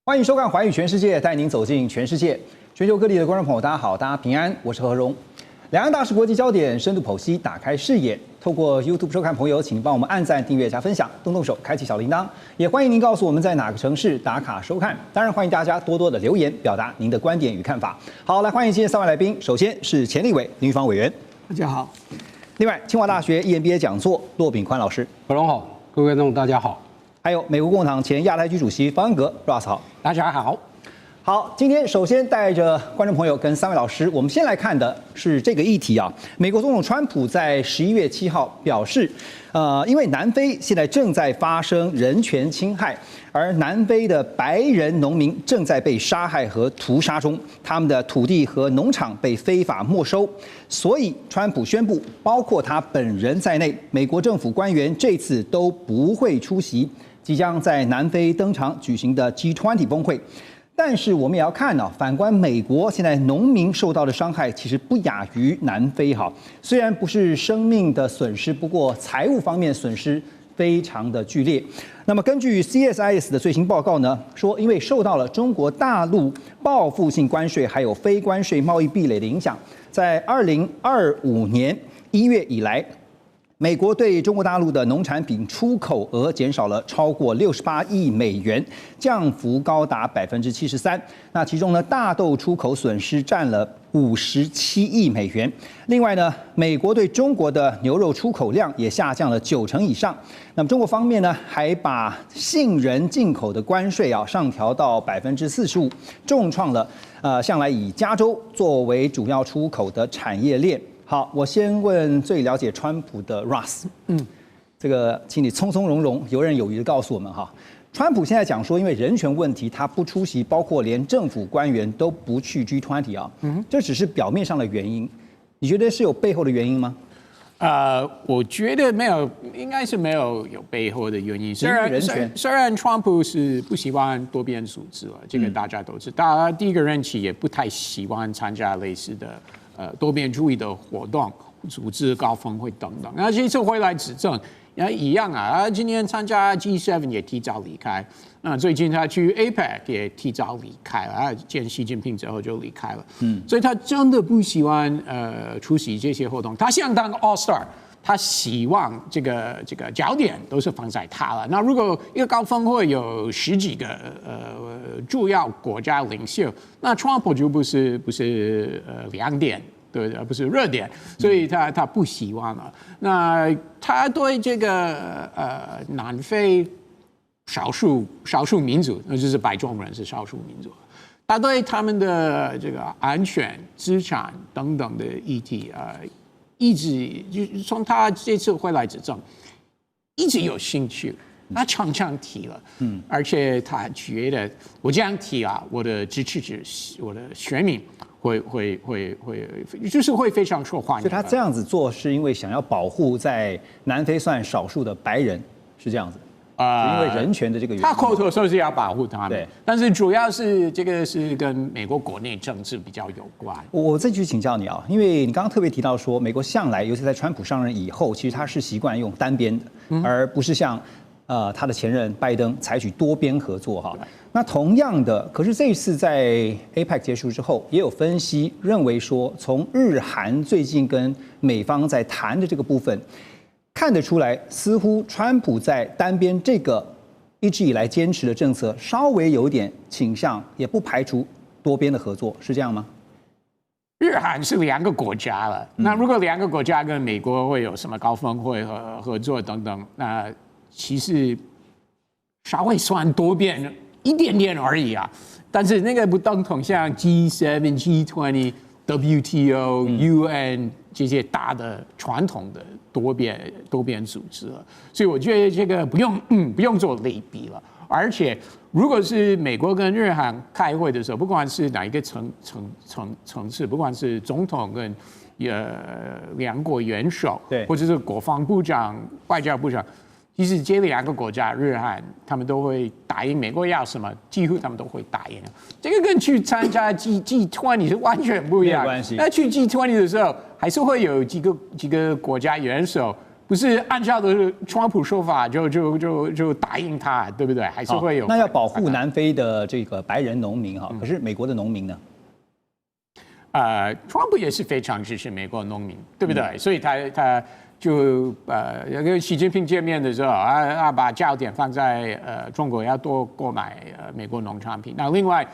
欢迎收看《寰宇全世界》，带您走进全世界。全球各地的观众朋友，大家好，大家平安，我是何荣。两岸大事国际焦点深度剖析，打开视野。透过 YouTube 收看朋友，请帮我们按赞、订阅、加分享，动动手开启小铃铛。也欢迎您告诉我们在哪个城市打卡收看。当然，欢迎大家多多的留言，表达您的观点与看法。好，来欢迎今天3位来宾。首先是前立委林玉芳委员，大家好。另外，清华大学 EMBA 讲座骆秉宽老师，何荣好，各位观众大家好。还有美国共和党前亚太区主席方恩格 Ross 好，大家好。好，今天首先带着观众朋友跟3位老师，我们先来看的是这个议题啊。美国总统川普在11月7号表示，因为南非现在正在发生人权侵害，而南非的白人农民正在被杀害和屠杀中，他们的土地和农场被非法没收，所以川普宣布，包括他本人在内，美国政府官员这次都不会出席即将在南非登场举行的 G20 峰会。但是我们也要看呢，反观美国，现在农民受到的伤害其实不亚于南非哈。虽然不是生命的损失，不过财务方面损失非常的剧烈。那么根据 CSIS 的最新报告呢，说因为受到了中国大陆报复性关税还有非关税贸易壁垒的影响，在2025年1月以来，美国对中国大陆的农产品出口额减少了超过68亿美元，降幅高达73%。那其中呢，大豆出口损失占了57亿美元。另外呢，美国对中国的牛肉出口量也下降了90%以上。那么中国方面呢，还把杏仁进口的关税上调到45%，重创了向来以加州作为主要出口的产业链。好，我先问最了解川普的 Ross， 这个请你从从容容、游刃有余的告诉我们哈。川普现在讲说，因为人权问题，他不出席，包括连政府官员都不去 G20 啊，这只是表面上的原因，你觉得是有背后的原因吗？我觉得没有，应该是没有背后的原因。虽然川普是不喜欢多边组织了，这个大家都知道，他第一个任期也不太喜欢参加类似的。多边主义的活动、组织高峰会等等，那这次回来执政，一样啊。今年参加 G7 也提早离开，那最近他去 APEC 也提早离开了，见习近平之后就离开了。所以他真的不喜欢出席这些活动，他想当 All Star。他希望这个焦点都是放在他了。那如果一个高峰会有10几个主要国家领袖，那川普就不是亮点，对，而不是热点，所以他不希望了。那他对这个南非少数民族，那就是白种人是少数民族，他对他们的这个安全、资产等等的议题一直就从他这次回来执政，一直有兴趣，他常常提了，而且他觉得我这样提我的支持者、我的选民会就是会非常受欢迎。所以他这样子做是因为想要保护在南非算少数的白人，是这样子。因为人权的这个原因，他口头说是要保护他们，对，但是主要是这个是跟美国国内政治比较有关。我再去请教你因为你刚刚特别提到说，美国向来，尤其在川普上任以后，其实他是习惯用单边的，而不是像他的前任拜登采取多边合作哈。那同样的，可是这一次在 APEC 结束之后，也有分析认为说，从日韩最近跟美方在谈的这个部分。看得出来，似乎川普在单边这个一直以来坚持的政策，稍微有点倾向，也不排除多边的合作，是这样吗？日韩是2个国家了，那如果2个国家跟美国会有什么高峰会和合作等等，那其实稍微算多边一点点而已啊。但是那个不等同像 G7、G20、WTO、UN 这些大的传统的多边组织了，所以我觉得这个不用做类比了。而且，如果是美国跟日韩开会的时候，不管是哪一个层次，不管是总统跟2国元首，对，或者是国防部长、外交部长。其实这2个国家，日韩，他们都会答应美国要什么，几乎他们都会答应。这个跟去参加 G20 是完全不一样。没关系。那去 G20 的时候，还是会有几个国家元首不是按照的川普说法就答应他，对不对？还是会有。那要保护南非的这个白人农民哈，可是美国的农民呢？川普也是非常支持美国农民，对不对？所以他就跟习近平见面的时候把焦点放在中国要多购买美国农产品。那另外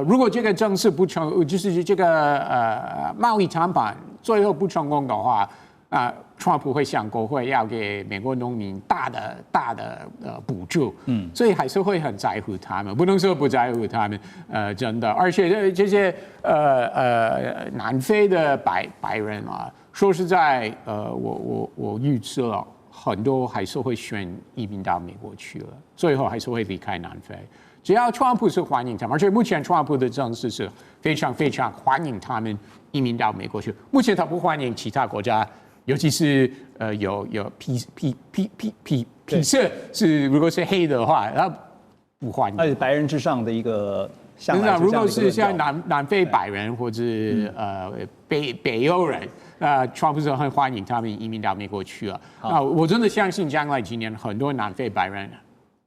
如果这个政策不成，就是这个贸易谈判最后不成功的话，川普会向国会要给美国农民大的补助，所以还是会很在乎他们，不能说不在乎他们，真的，而且这些南非的白人啊，说实在，我预测了很多还是会选移民到美国去了，最后还是会离开南非。只要川普是欢迎他们，而且目前川普的政策是非常非常欢迎他们移民到美国去，目前他不欢迎其他国家。尤其是有皮色是如果是黑的话，他不欢迎。而且白人至上的一个向来。如果是像南非白人或者北欧人，川普是很欢迎他们移民到美国去了。那我真的相信将来几年很多南非白人，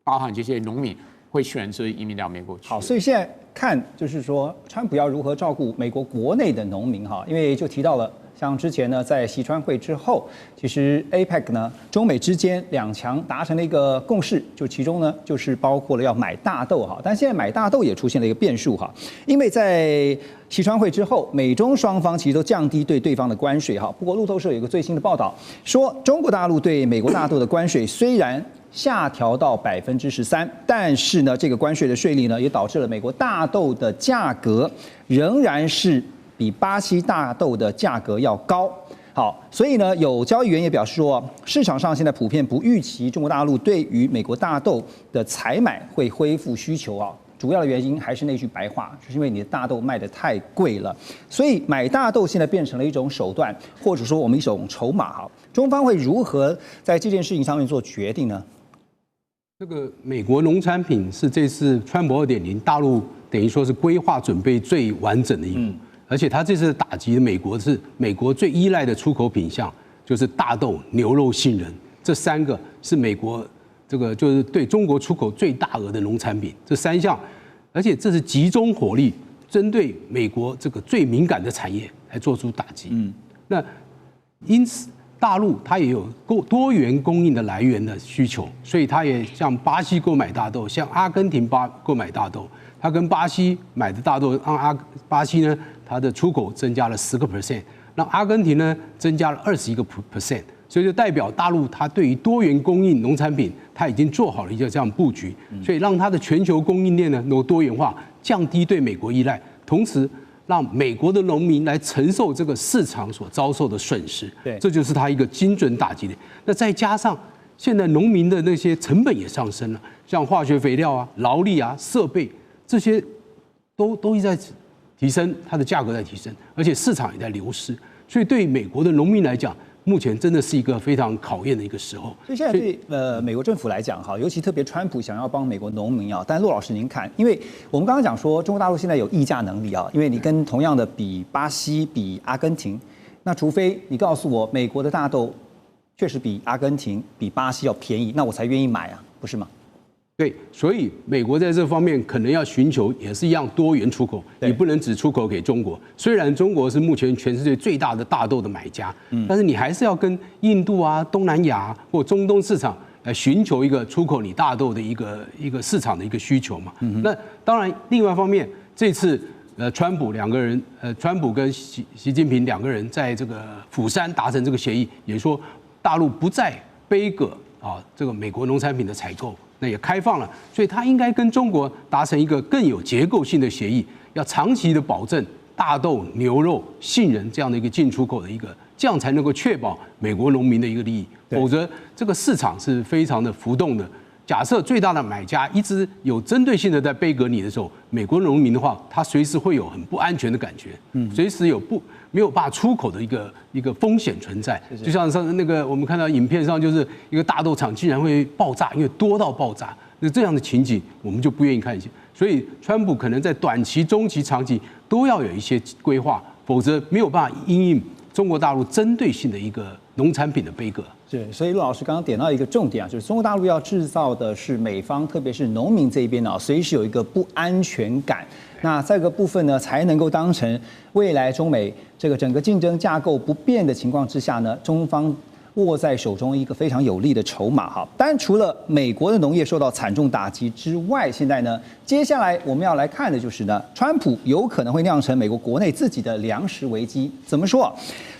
包含这些农民，会选择移民到美国去。好，所以现在看就是说，川普要如何照顾美国国内的农民哈，因为就提到了。像之前呢，在习川会之后，其实 APEC 呢，中美之间两强达成了一个共识，就其中呢，就是包括了要买大豆哈。但现在买大豆也出现了一个变数哈，因为在习川会之后，美中双方其实都降低对对方的关税哈。不过路透社有一个最新的报道说，中国大陆对美国大豆的关税虽然下调到13%，但是呢，这个关税的税率呢，也导致了美国大豆的价格仍然是比巴西大豆的价格要高。好，所以呢，有交易员也表示说，市场上现在普遍不预期中国大陆对于美国大豆的采买会恢复需求啊。主要的原因还是那句白话，就是因为你的大豆卖得太贵了，所以买大豆现在变成了一种手段，或者说我们一种筹码哈。中方会如何在这件事情上面做决定呢？这个美国农产品是这次川普2.0大陆等于说是规划准备最完整的一步。而且他这次打击美国是美国最依赖的出口品项，就是大豆、牛肉、杏仁，这3个是美国这个就是对中国出口最大额的农产品，这3项，而且这是集中火力针对美国这个最敏感的产业来做出打击。那因此大陆它也有多元供应的来源的需求，所以它也向巴西购买大豆，向阿根廷购买大豆。它跟巴西买的大豆，让巴西呢，它的出口增加了10%，让阿根廷呢增加了21%，所以就代表大陆它对于多元供应农产品，它已经做好了一个这样布局，所以让它的全球供应链呢能够多元化，降低对美国依赖，同时让美国的农民来承受这个市场所遭受的损失，这就是它一个精准打击的。那再加上现在农民的那些成本也上升了，像化学肥料啊、劳力啊、设备。这些都一直在提升，它的价格在提升，而且市场也在流失，所以对美国的农民来讲，目前真的是一个非常考验的一个时候。所以现在对美国政府来讲哈，尤其特别川普想要帮美国农民啊，但骆老师您看，因为我们刚刚讲说中国大陆现在有议价能力啊，因为你跟同样的比巴西、比阿根廷，那除非你告诉我美国的大豆确实比阿根廷、比巴西要便宜，那我才愿意买啊，不是吗？对，所以美国在这方面可能要寻求也是一样多元出口，你不能只出口给中国。虽然中国是目前全世界最大的大豆的买家，但是你还是要跟印度啊、东南亚或中东市场来寻求一个出口你大豆的一个市场的一个需求嘛。那当然，另外一方面，这次川普跟习近平2个人在这个釜山达成这个协议，也说大陆不再杯葛啊这个美国农产品的采购。那也开放了，所以他应该跟中国达成一个更有结构性的协议，要长期的保证大豆、牛肉、杏仁这样的一个进出口的一个，这样才能够确保美国农民的一个利益。否则，这个市场是非常的浮动的。假设最大的买家一直有针对性的在杯葛你的时候，美国农民的话，他随时会有很不安全的感觉，随时有没有办法出口的一个风险存在。就像那个我们看到影片上，就是一个大豆厂竟然会爆炸，因为多到爆炸。那这样的情景，我们就不愿意看一些。所以，川普可能在短期、中期、长期都要有一些规划，否则没有办法因应中国大陆针对性的一个农产品的杯葛。是，所以陆老师刚刚点到一个重点啊，就是中国大陆要制造的是美方，特别是农民这一边啊，随时有一个不安全感。那这个部分呢，才能够当成未来中美这个整个竞争架构不变的情况之下呢，中方握在手中一个非常有力的筹码哈。当然，除了美国的农业受到惨重打击之外，现在呢，接下来我们要来看的就是呢，川普有可能会酿成美国国内自己的粮食危机。怎么说？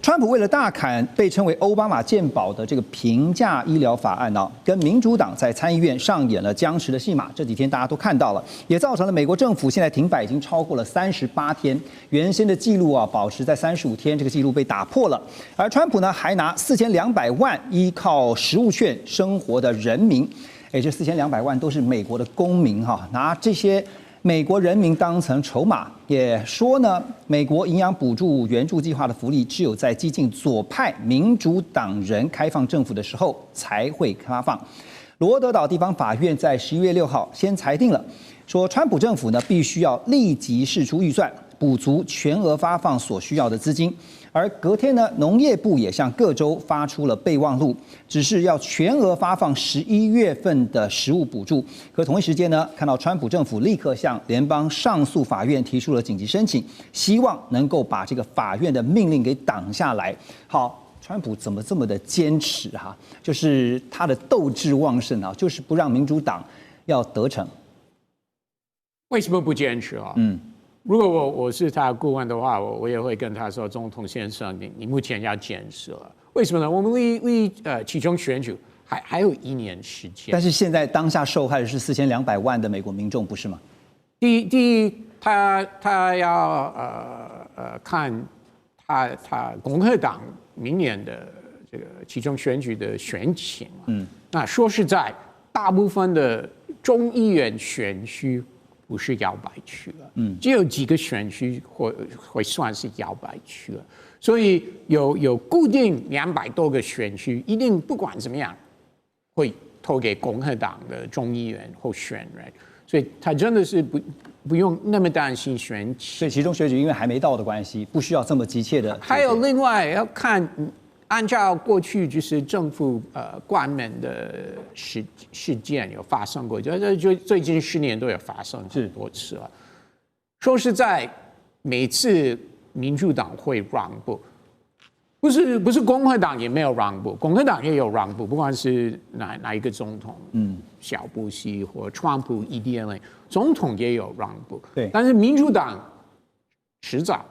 川普为了大砍被称为奥巴马健保的这个平价医疗法案呢，跟民主党在参议院上演了僵持的戏码。这几天大家都看到了，也造成了美国政府现在停摆已经超过了38天，原先的记录啊保持在35天，这个记录被打破了。而川普呢，还拿4200万依靠食物券生活的人民，这4200万都是美国的公民哈，拿这些美国人民当成筹码，也说呢，美国营养补助援助计划的福利只有在激进左派民主党人开放政府的时候才会发放。罗德岛地方法院在11月6号先裁定了，说川普政府呢必须要立即释出预算，补足全额发放所需要的资金。而隔天呢，农业部也向各州发出了备忘录，只是要全额发放11月份的食物补助。可同一时间呢，看到川普政府立刻向联邦上诉法院提出了紧急申请，希望能够把这个法院的命令给挡下来。好，川普怎么这么的坚持哈？就是他的斗志旺盛啊，就是不让民主党要得逞。为什么不坚持啊？如果我是他的顾问的话，我也会跟他说，总统先生，你目前要坚持了。为什么呢？我们离其中选举还有1年时间。但是现在当下受害的是4200万的美国民众，不是吗？第一，他要看他共和党明年的这个其中选举的选情。那说实在，大部分的众议院选区不是摇摆区了，只有几个选区会算是摇摆区了，所以有固定200多个选区，一定不管怎么样会投给共和党的众议员候选人，所以他真的是不用那么担心选举。所以其中选举因为还没到的关系，不需要这么急切的。还有另外要看。按照过去就是政府关门的事件有发生过，就最近10年都有发生很多次了。说实在，每次民主党会让步，不是共和党也没有让步，共和党也有让步，不管是哪一个总统，小布希或川普 EDLA 总统也有让步，对，但是民主党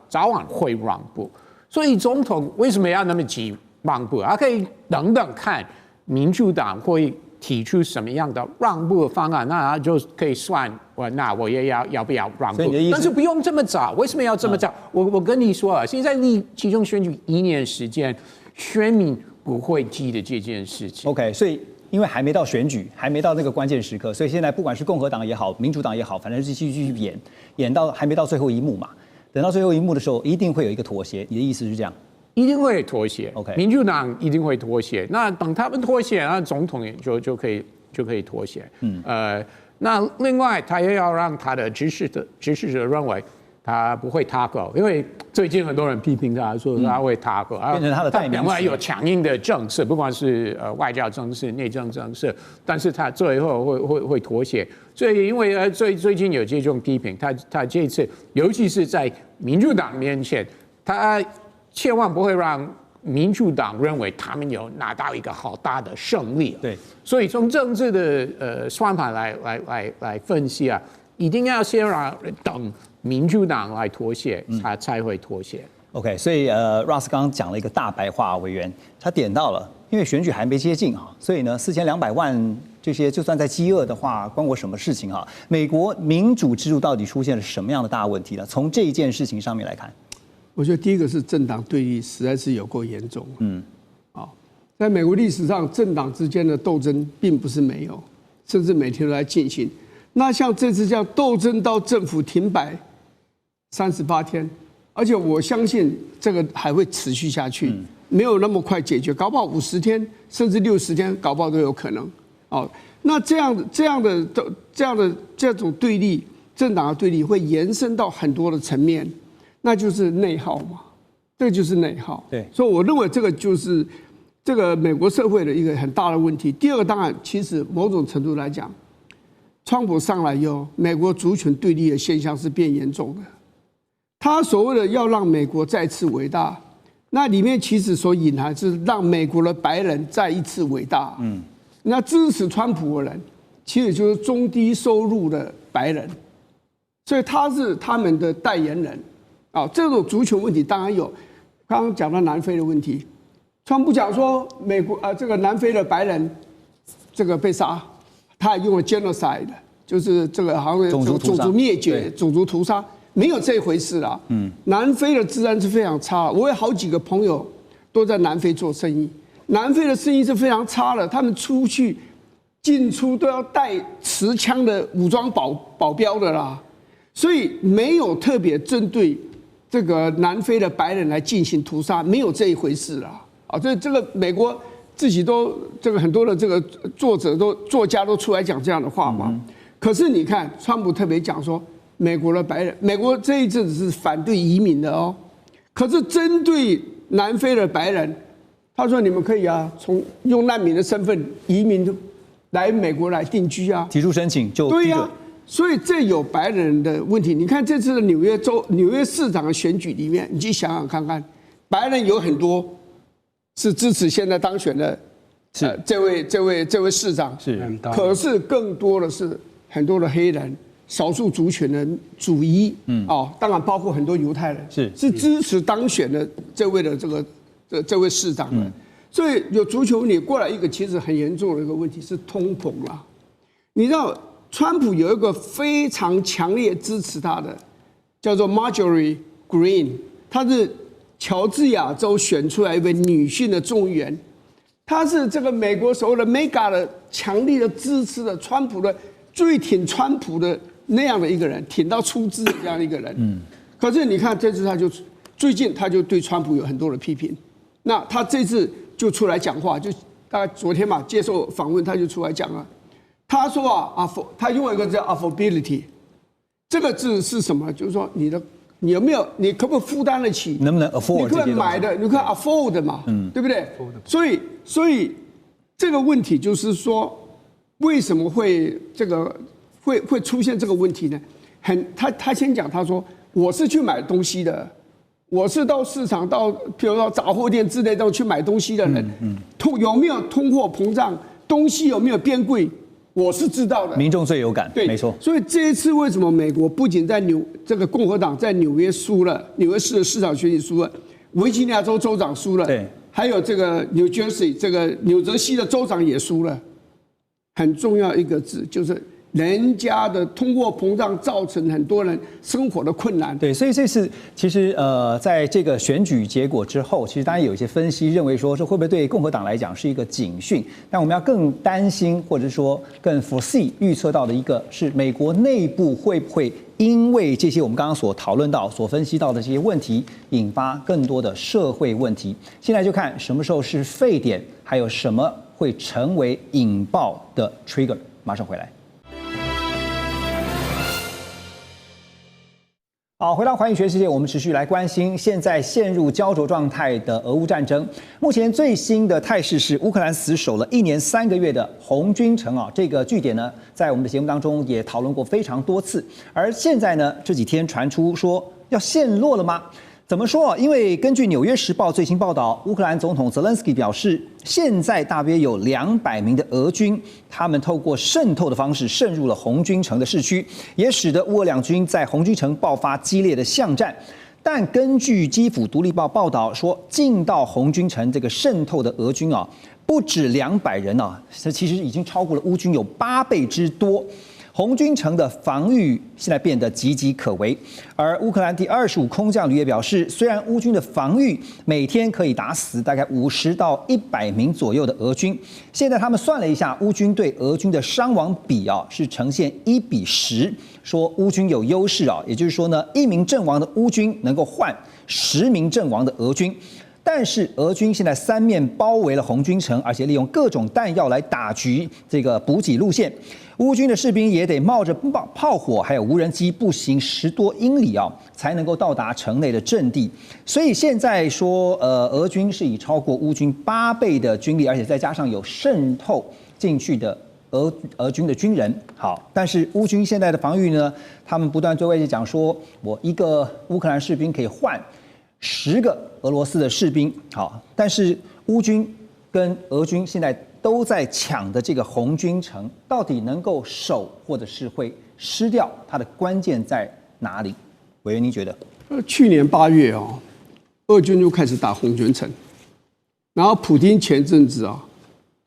早晚会让步。所以总统为什么要那么急让步？他可以等等看民主党会提出什么样的让步的方案，那他就可以算，那我也要不要让步？但是不用这么早。为什么要这么早？我跟你说啊，现在离其中选举1年时间，选民不会记得这件事情。OK， 所以因为还没到选举，还没到那个关键时刻，所以现在不管是共和党也好，民主党也好，反正是继续演到还没到最后一幕嘛。等到最后一幕的时候，一定会有一个妥协。你的意思是这样？一定会妥协。OK， 民主党一定会妥协。那等他们妥协，那总统也就可以妥协。那另外他也要让他的支持者认为他不会踏狗，因为最近很多人批评他说他会踏狗，变成他的代名词。另外有强硬的政策，不管是外交政策、内政政策，但是他最后会妥协。所以因为最近有这种批评，他这次尤其是在民主党面前，他千万不会让民主党认为他们有拿到一个好大的胜利。对，所以从政治的算法来分析啊，一定要先等民主党来妥协，他才会妥协。OK， 所以Ross 刚刚讲了一个大白话，委员他点到了，因为选举还没接近啊，所以呢4200万这些就算在饥饿的话，关我什么事情啊？美国民主制度到底出现了什么样的大问题呢？从这一件事情上面来看，我觉得第一个是政党对立实在是有够严重。在美国历史上，政党之间的斗争并不是没有，甚至每天都在进行。那像这次这样斗争到政府停摆38天，而且我相信这个还会持续下去，没有那么快解决，搞不好50天甚至60天，搞不好都有可能。那这种对立，政党的对立会延伸到很多的层面，那就是内耗嘛，这就是内耗。对，所以我认为这个就是这个美国社会的一个很大的问题。第二个，当然，其实某种程度来讲，川普上来以后，美国族群对立的现象是变严重的。他所谓的要让美国再次伟大，那里面其实所隐含是让美国的白人再一次伟大。那支持川普的人，其实就是中低收入的白人，所以他是他们的代言人。这种族群问题当然有。刚刚讲到南非的问题，川普讲说美国这个南非的白人这个被杀，他还用了 genocide， 就是这个好像种族灭绝、种族屠杀，没有这回事啦。南非的治安是非常差，我有好几个朋友都在南非做生意，南非的生意是非常差的，他们出去进出都要带持枪的武装保镖的啦，所以没有特别针对这个南非的白人来进行屠杀，没有这一回事啦。这个美国自己都这个很多的这个作家都出来讲这样的话嘛。可是你看，川普特别讲说，美国的白人，美国这一阵子是反对移民的哦，可是针对南非的白人，他说你们可以从用难民的身份移民来美国来定居啊，提出申请就对呀。所以这有白人的问题。你看这次的纽约市长的选举里面，你去想想看看，白人有很多是支持现在当选的这位市长，可是更多的是很多的黑人、少数族群的主裔，当然包括很多犹太人，是支持当选的这位的这位市长的。所以有足球你过来一个其实很严重的一个问题是通膨啦，你知道。川普有一个非常强烈支持他的，叫做 Marjorie Greene， 她是乔治亚州选出来一位女性的众议员，她是这个美国所谓的 MEGA 的强力的支持的川普的最挺川普的那样的一个人，挺到出汁的这样一个人。可是你看这次最近他就对川普有很多的批评，那他这次就出来讲话，就大概昨天嘛接受访问他就出来讲了。他说他用一个叫 affordability， 这个字是什么？就是说你有没有，你可不可以负担得起？能不能 afford？ 你可以买的，你可以 afford 嘛，对不对？所以这个问题就是说，为什么会这个会出现这个问题呢？他先讲，他说我是去买东西的，我是到市场比如说杂货店之类的去买东西的人，有没有通货膨胀？东西有没有变贵？我是知道的，民众最有感，对，没错。所以这一次为什么美国不仅在这个共和党在纽约输了，纽约市的市长选举输了，维吉尼亚州州长输了，对，还有这个 New Jersey 这个纽泽西的州长也输了。很重要一个字就是人家的通货膨胀造成很多人生活的困难。对，所以这次其实在这个选举结果之后，其实当然有一些分析认为说，这会不会对共和党来讲是一个警讯？但我们要更担心，或者说更 foresee 预测到的一个是美国内部会不会因为这些我们刚刚所讨论到、所分析到的这些问题，引发更多的社会问题。现在就看什么时候是沸点，还有什么会成为引爆的 trigger。马上回来。好，回到环宇全世界，我们持续来关心现在陷入焦灼状态的俄乌战争。目前最新的态势是，乌克兰死守了1年3个月的红军城这个据点呢，在我们的节目当中也讨论过非常多次。而现在呢，这几天传出说要陷落了吗？怎么说？因为根据《纽约时报》最新报道，乌克兰总统泽连斯基表示，现在大约有200名的俄军，他们透过渗透的方式渗入了红军城的市区，也使得乌俄两军在红军城爆发激烈的巷战。但根据基辅独立报报道说，进到红军城这个渗透的俄军不止200人这其实已经超过了乌军有8倍之多。红军城的防御现在变得岌岌可危，而乌克兰第25空降旅也表示，虽然乌军的防御每天可以打死大概50到100名左右的俄军，现在他们算了一下，乌军对俄军的伤亡比是呈现1:10，说乌军有优势也就是说呢，1名阵亡的乌军能够换10名阵亡的俄军。但是俄军现在三面包围了红军城，而且利用各种弹药来打击这个补给路线。乌军的士兵也得冒着炮火还有无人机步行10多英里啊，才能够到达城内的阵地。所以现在说，俄军是以超过乌军8倍的军力，而且再加上有渗透进去的俄军的军人。好，但是乌军现在的防御呢，他们不断对外界讲说，我一个乌克兰士兵可以换10个俄罗斯的士兵。好，但是乌军跟俄军现在都在抢的这个红军城，到底能够守，或者是会失掉，它的关键在哪里？委员，您觉得？去年8月哦，俄军就开始打红军城，然后普丁前阵子啊，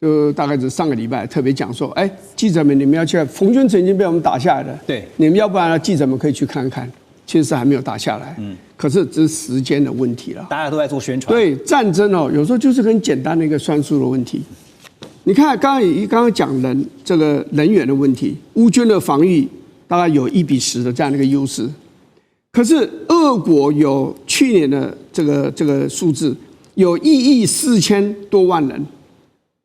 就大概是上个礼拜特别讲说，哎，记者们你们要去看，红军城已经被我们打下来了，对，你们要不然记者们可以去看看，其实还没有打下来，可是只是时间的问题了。大家都在做宣传。对，战争哦，有时候就是很简单的一个算术的问题。你看，刚刚讲这个人员的问题，乌军的防御大概有1比10的这样的一个优势，可是俄国有去年的这个数字有1亿4000多万人，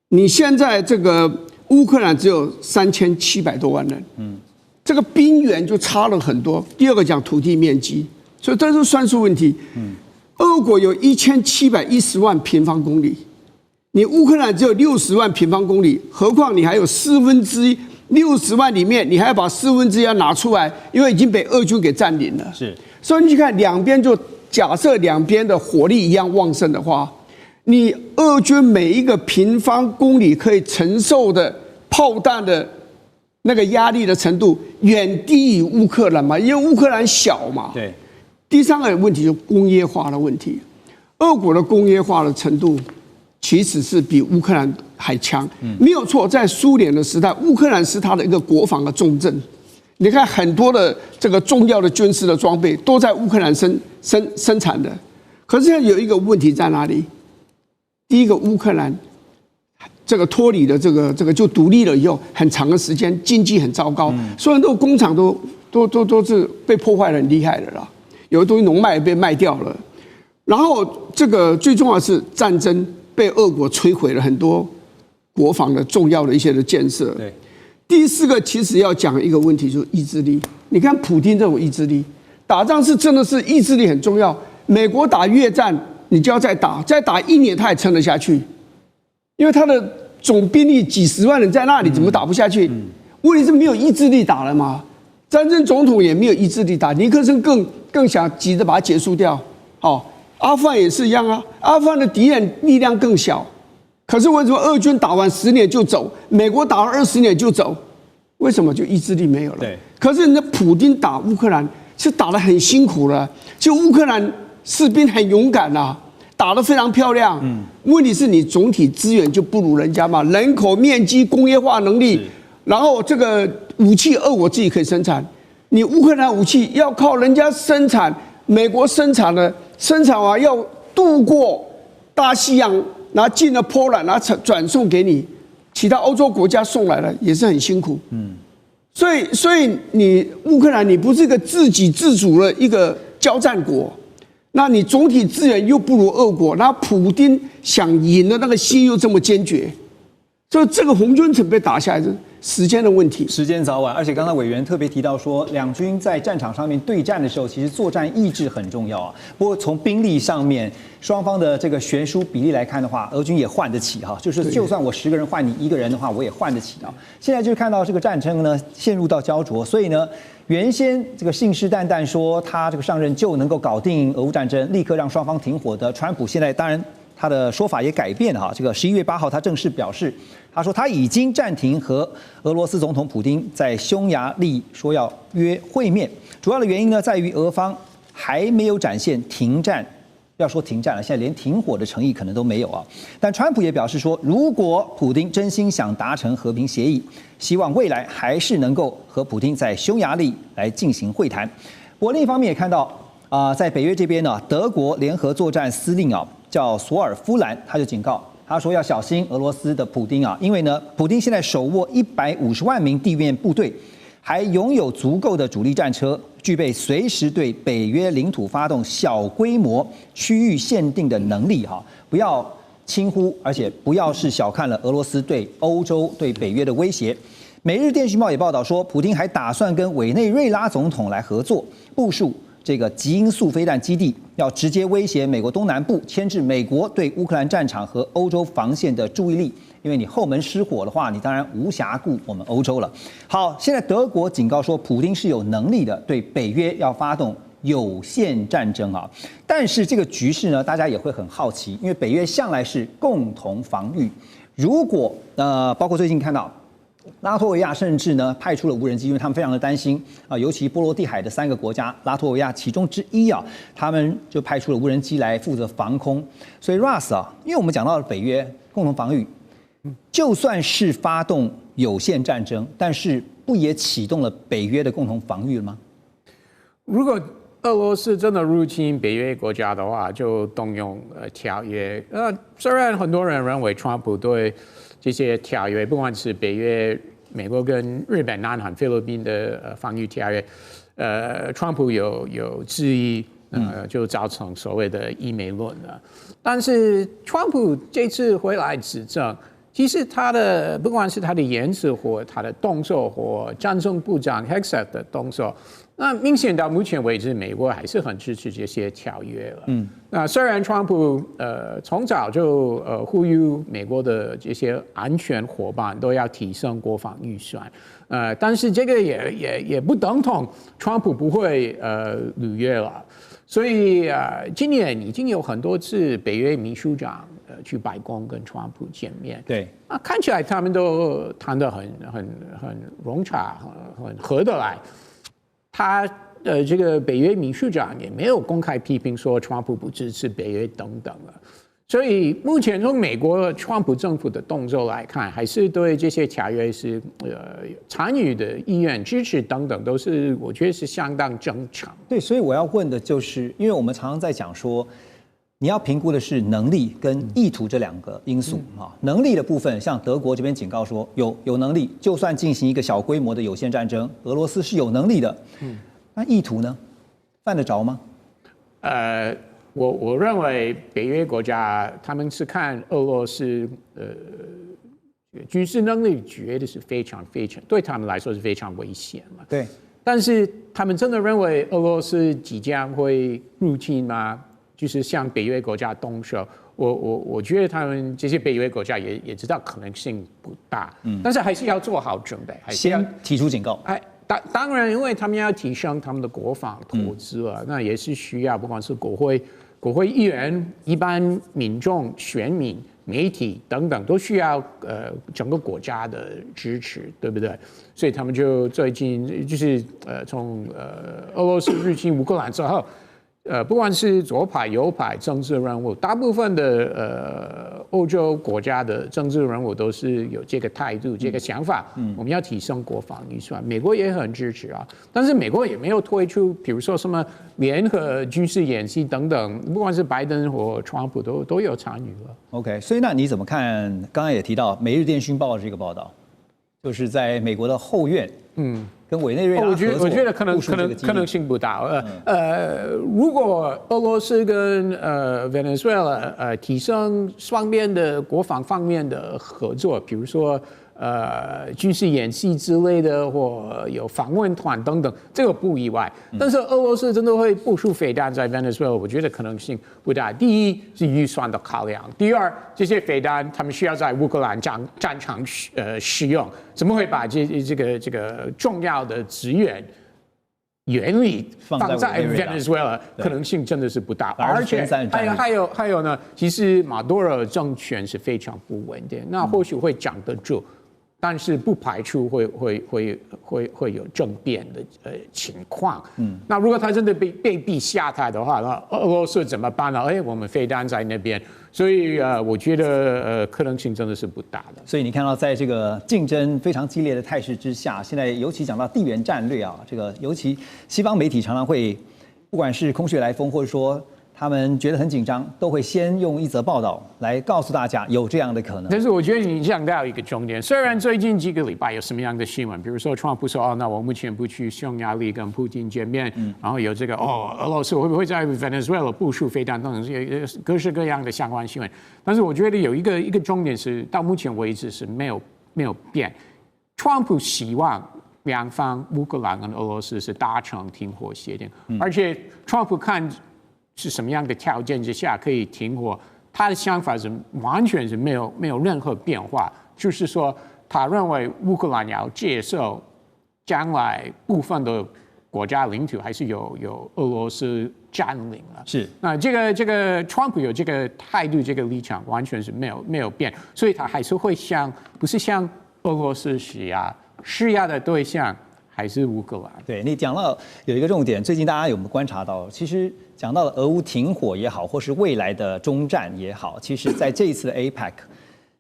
你现在这个乌克兰只有3700多万人，这个兵源就差了很多。第二个讲土地面积，所以这是算术问题。俄国有1710万平方公里。你乌克兰只有60万平方公里，何况你还有1/4，60万里面你还要把1/4要拿出来，因为已经被俄军给占领了。是，所以你去看两边，就假设两边的火力一样旺盛的话，你俄军每一个平方公里可以承受的炮弹的那个压力的程度，远低于乌克兰嘛，因为乌克兰小嘛。对。第三个问题就是工业化的问题，俄国的工业化的程度其实是比乌克兰还强，没有错。在苏联的时代，乌克兰是它的一个国防的重镇。你看很多的这个重要的军事的装备都在乌克兰生产的。可是现在有一个问题在哪里？第一个，乌克兰这个脱离了这个就独立了以后，很长的时间经济很糟糕，所有的工厂都是被破坏得很厉害的啦，有的东西农脉也被卖掉了。然后这个最重要的是战争。被俄国摧毁了很多国防的重要的一些的建设。对，第4个其实要讲一个问题，就是意志力。你看普丁这种意志力，打仗是真的是意志力很重要。美国打越战，你就要再打1年，他也撑得下去，因为他的总兵力几10万人在那里，怎么打不下去？问题是没有意志力打了嘛？战争总统也没有意志力打，尼克森更想急着把它结束掉。好。阿富汗也是一样啊，阿富汗的敌人力量更小，可是为什么俄军打完10年就走，美国打完20年就走？为什么就意志力没有了？对。可是人家普丁打乌克兰是打得很辛苦了，就乌克兰士兵很勇敢啊，打得非常漂亮。问题是你总体资源就不如人家嘛，人口面积、工业化能力，然后这个武器俄国自己可以生产，你乌克兰武器要靠人家生产，美国生产完要渡过大西洋，然后进了波兰，然后转送给你其他欧洲国家送来了，也是很辛苦。所以你乌克兰你不是一个自给自足的一个交战国，那你总体资源又不如俄国，那普丁想赢的那个心又这么坚决，所以这个红军城被打下来是时间的问题，时间早晚。而且刚才委员特别提到说，两军在战场上面对战的时候，其实作战意志很重要啊。不过从兵力上面，双方的这个悬殊比例来看的话，俄军也换得起哈，就是就算我10个人换你1个人的话，我也换得起啊。现在就看到这个战争呢陷入到焦灼，所以呢，原先这个信誓旦旦说他这个上任就能够搞定俄乌战争，立刻让双方停火的川普，现在当然他的说法也改变了哈。这个11月8号他正式表示。他说他已经暂停和俄罗斯总统普丁在匈牙利说要约会面，主要的原因呢在于俄方还没有展现停战，不要说停战了，现在连停火的诚意可能都没有啊。但川普也表示说，如果普丁真心想达成和平协议，希望未来还是能够和普丁在匈牙利来进行会谈。不过另一方面也看到在北约这边呢，德国联合作战司令叫索尔夫兰，他就警告。他说要小心俄罗斯的普丁啊，因为呢，普丁现在手握150万名地面部队，还拥有足够的主力战车，具备随时对北约领土发动小规模区域限定的能力哈，不要轻忽，而且不要是小看了俄罗斯对欧洲、对北约的威胁。每日电讯报也报道说，普丁还打算跟委内瑞拉总统来合作，部署这个极音速飞弹基地，要直接威胁美国东南部，牵制美国对乌克兰战场和欧洲防线的注意力。因为你后门失火的话，你当然无暇顾我们欧洲了。好，现在德国警告说，普丁是有能力的对北约要发动有限战争啊。但是这个局势呢，大家也会很好奇，因为北约向来是共同防御。如果包括最近看到拉脱维亚甚至呢派出了无人机，因为他们非常的担心啊，尤其波罗的海的3个国家，拉脱维亚其中之一啊，他们就派出了无人机来负责防空。所以 Russ 啊，因为我们讲到了北约共同防御。就算是发动有限战争，但是不也启动了北约的共同防御了吗？如果俄罗斯真的入侵北约国家的话，就动用条约。虽然很多人认为川普对这些条约，不管是北约、美国跟日本、南韩、菲律宾的防御条约，川普有质疑，就造成所谓的伊美论了。但是川普这次回来指证。其实他的不管是他的言辞或他的动作，或战争部长 Hegseth 的动作，那明显到目前为止，美国还是很支持这些条约了。那虽然川普从早就呼吁美国的这些安全伙伴都要提升国防预算，但是这个也不等同川普不会履约了。所以今年已经有很多次北约秘书长去白宫跟川普见面，对，看起来他们都谈得很融洽，很合得来。他这个北约秘书长也没有公开批评说川普不支持北约等等了。所以目前从美国川普政府的动作来看，还是对这些条约是参与的意愿、支持等等，都是我觉得是相当正常。对，所以我要问的就是，因为我们常常在讲说，你要评估的是能力跟意图这2个因素啊。能力的部分，像德国这边警告说，有能力，就算进行一个小规模的有限战争，俄罗斯是有能力的。那意图呢，犯得着吗？我认为北约国家他们是看俄罗斯军事能力，觉得是非常对他们来说是非常危险嘛。对，但是他们真的认为俄罗斯即将会入侵吗？就是向北约国家动手？我觉得他们这些北约国家也知道可能性不大，但是还是要做好准备，还是要先提出警告。当然，因为他们要提升他们的国防投资啊，那也是需要不管是国会议员、一般民众、选民、媒体等等，都需要整个国家的支持，对不对？所以他们就最近就是从俄罗斯入侵乌克兰之后，不管是左派、右派政治人物，大部分的欧洲国家的政治人物都是有这个态度、这个想法。我们要提升国防预算，美国也很支持啊。但是美国也没有推出，比如说什么联合军事演习等等，不管是拜登或川普都有参与了。OK， 所以那你怎么看？刚刚也提到《每日电讯报》这个报道，就是在美国的后院，跟委内瑞拉合作，我觉得可能性不大。如果俄罗斯跟Venezuela 提升双边的国防方面的合作，比如说军事演习之类的，或有访问团等等，这个不意外。但是俄罗斯真的会部署飞弹在 Venezuela， 我觉得可能性不大。第一是预算的考量，第二这些飞弹他们需要在乌克兰战场使用，怎么会把这个重要的资源原理放在 Venezuela， 可能性真的是不大。而且还有呢，其实马杜罗政权是非常不稳定，那或许会讲得住。但是不排除会有政变的情况。那如果他真的被逼下台的话，那俄罗斯怎么办呢？我们飞弹在那边，所以我觉得可能性真的是不大的。所以你看到，在这个竞争非常激烈的态势之下，现在尤其讲到地缘战略啊，这个尤其西方媒体常常会，不管是空穴来风，或者说他们觉得很紧张，都会先用一则报道来告诉大家有这样的可能。但是我觉得你讲到一个重点，虽然最近几个礼拜有什么样的新闻，比如说川普说哦，那我目前不去匈牙利跟普丁见面，然后有这个俄罗斯会不会在 Venezuela 部署飞弹等等各式各样的相关新闻，但是我觉得有一个重点是到目前为止是没有变，川普希望两方乌克兰跟俄罗斯是达成停火协定，而且川普看是什么样的条件之下可以停火，他的想法是完全是没有任何变化，就是说他认为乌克兰要接受将来部分的国家领土还是有俄罗斯占领了。是，那这个川普有这个态度，这个立场完全是没有变，所以他还是会不是向俄罗斯施压的对象还是乌克兰。对，你讲到有一个重点，最近大家有没有观察到？其实讲到了俄乌停火也好，或是未来的中战也好，其实在这一次的 APEC，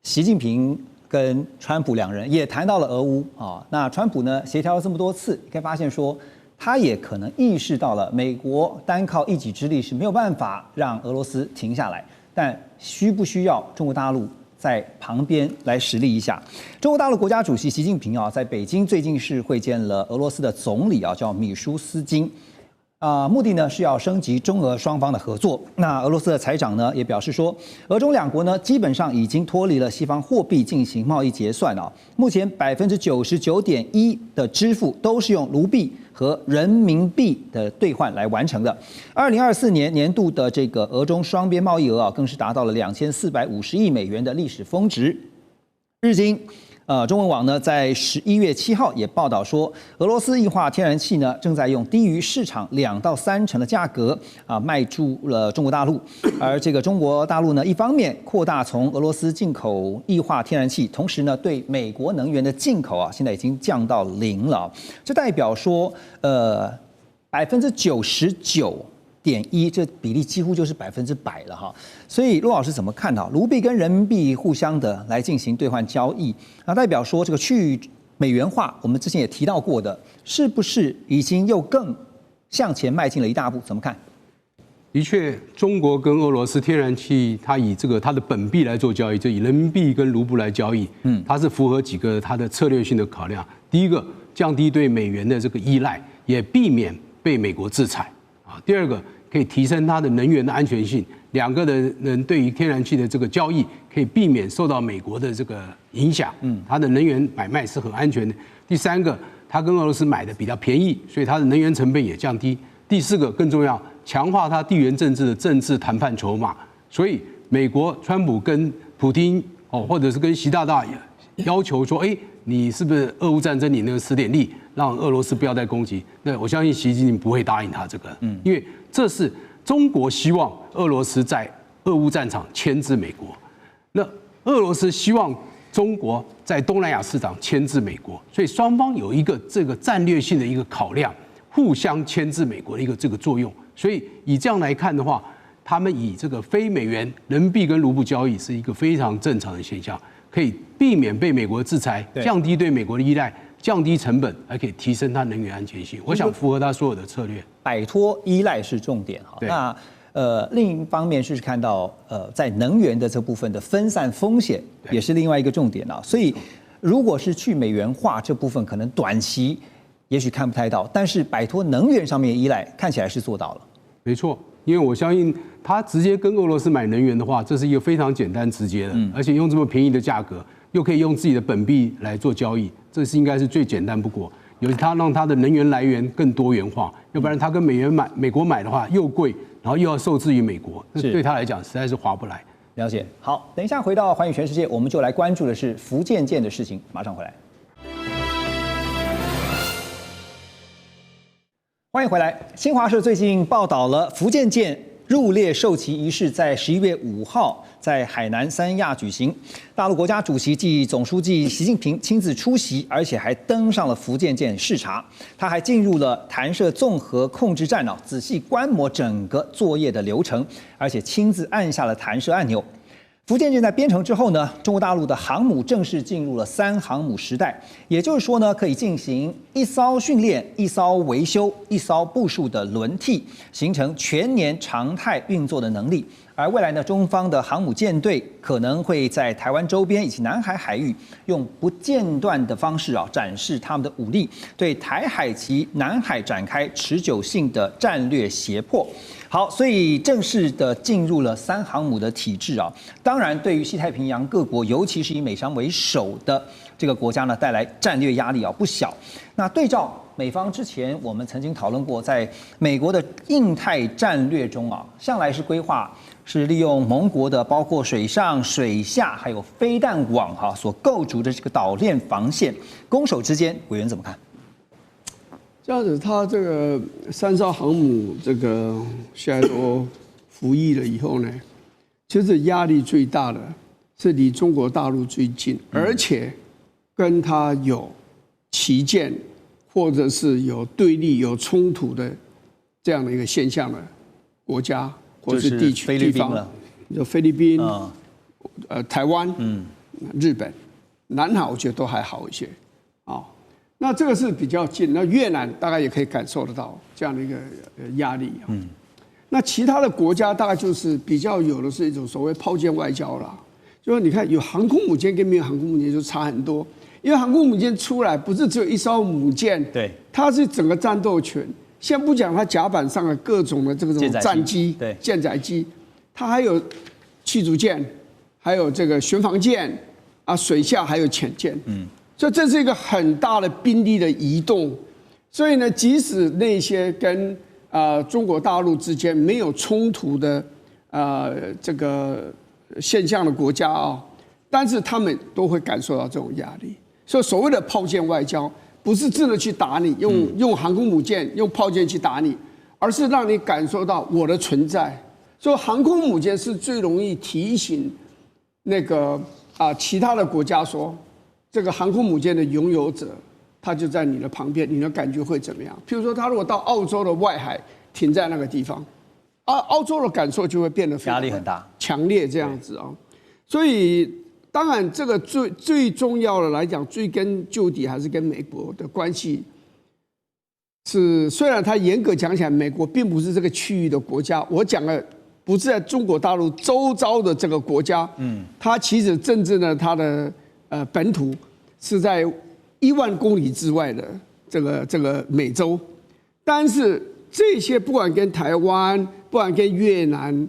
习近平跟川普两人也谈到了俄乌啊。那川普呢，协调了这么多次，你可以发现说，他也可能意识到了美国单靠一己之力是没有办法让俄罗斯停下来，但需不需要中国大陆在旁边来实力一下？中国大陆国家主席习近平啊，在北京最近是会见了俄罗斯的总理啊，叫米舒斯金。目的呢是要升级中俄双方的合作。那俄罗斯的财长呢也表示说，俄中两国呢基本上已经脱离了西方货币进行贸易结算啊。目前99.1%的支付都是用卢币和人民币的兑换来完成的。2024年年度的这个俄中双边贸易额啊，更是达到了2450亿美元的历史峰值。日经中文网呢，在11月7号也报道说，俄罗斯液化天然气呢正在用低于市场2到3成的价格卖出了中国大陆，而这个中国大陆呢，一方面扩大从俄罗斯进口液化天然气，同时呢，对美国能源的进口现在已经降到0了，这代表说99.1%，这比例几乎就是100%了哈。所以陆老师怎么看呢？卢币跟人民币互相的来进行兑换交易，那代表说这个去美元化，我们之前也提到过的，是不是已经又更向前迈进了一大步？怎么看？的确，中国跟俄罗斯天然气，它以它的本币来做交易，就以人民币跟卢布来交易，它是符合几个它的策略性的考量。第一个，降低对美元的这个依赖，也避免被美国制裁啊。第二个，可以提升它的能源的安全性，两个的人对于天然气的这个交易，可以避免受到美国的这个影响，它的能源买卖是很安全的。第三个，它跟俄罗斯买的比较便宜，所以它的能源成本也降低。第四个更重要，强化它地缘政治的政治谈判筹码。所以美国川普跟普丁或者是跟习大大要求说，你是不是俄乌战争你那个使点力，让俄罗斯不要再攻击？那我相信习近平不会答应他这个，因为这是中国希望俄罗斯在俄乌战场牵制美国，那俄罗斯希望中国在东南亚市场牵制美国，所以双方有一个这个战略性的一个考量，互相牵制美国的一个这个作用。所以以这样来看的话，他们以这个非美元人民币跟卢布交易是一个非常正常的现象，可以避免被美国制裁，降低对美国的依赖，降低成本，还可以提升它能源安全性。我想符合他所有的策略。摆脱依赖是重点哈。那另一方面是看到在能源的这部分的分散风险也是另外一个重点啊。所以如果是去美元化这部分，可能短期也许看不太到，但是摆脱能源上面的依赖，看起来是做到了。没错，因为我相信他直接跟俄罗斯买能源的话，这是一个非常简单直接的，而且用这么便宜的价格，又可以用自己的本币来做交易，这是应该是最简单不过。尤其他让他的能源来源更多元化，要不然他跟美国买的话又贵，然后又要受制于美国，那对他来讲实在是划不来。了解。好，等一下回到环宇全世界，我们就来关注的是福建舰的事情，马上回来。欢迎回来。新华社最近报道了福建舰入列授旗仪式在11月5号在海南三亚举行，大陆国家主席暨总书记习近平亲自出席，而且还登上了福建舰视察。他还进入了弹射综合控制站仔细观摩整个作业的流程，而且亲自按下了弹射按钮。福建舰在编成之后呢，中国大陆的航母正式进入了3航母时代，也就是说呢，可以进行1艘训练、1艘维修、1艘部署的轮替，形成全年常态运作的能力。而未来呢，中方的航母舰队可能会在台湾周边以及南海海域，用不间断的方式展示他们的武力，对台海及南海展开持久性的战略胁迫。好，所以正式的进入了3航母的体制当然对于西太平洋各国，尤其是以美商为首的这个国家呢，带来战略压力不小。那对照美方之前我们曾经讨论过，在美国的印太战略中向来是规划是利用盟国的包括水上、水下还有飞弹网所构筑的这个岛链防线，攻守之间，委员怎么看？这样子，他这个3艘航母这个现在都服役了以后呢，其实压力最大的是离中国大陆最近，而且跟他有旗舰或者是有对立、有冲突的这样的一个现象的国家或是地区地方，有菲律宾、台湾、日本、南海，我觉得都还好一些那这个是比较近，那越南大概也可以感受得到这样的一个压力那其他的国家大概就是比较有的是一种所谓炮舰外交啦，就是你看有航空母舰跟没有航空母舰就差很多，因为航空母舰出来不是只有1艘母舰，对，它是整个战斗群。先不讲它甲板上的各种的这种战机、舰载机，它还有驱逐舰，还有这个巡防舰水下还有潜舰，所以这是一个很大的兵力的移动。所以呢，即使那些跟中国大陆之间没有冲突的这个现象的国家但是他们都会感受到这种压力。所以所谓的炮舰外交，不是真的去打你，用航空母舰、用炮舰去打你，而是让你感受到我的存在。所以航空母舰是最容易提醒那个其他的国家说，这个航空母舰的拥有者，他就在你的旁边，你的感觉会怎么样？譬如说，他如果到澳洲的外海停在那个地方，澳洲的感受就会变得非常压力很大、强烈这样子所以。当然，这个最重要的来讲，追根究底还是跟美国的关系是。虽然它严格讲起来，美国并不是这个区域的国家。我讲的不是在中国大陆周遭的这个国家，它其实真正的它的本土是在1万公里之外的这个美洲。但是这些不管跟台湾，不管跟越南。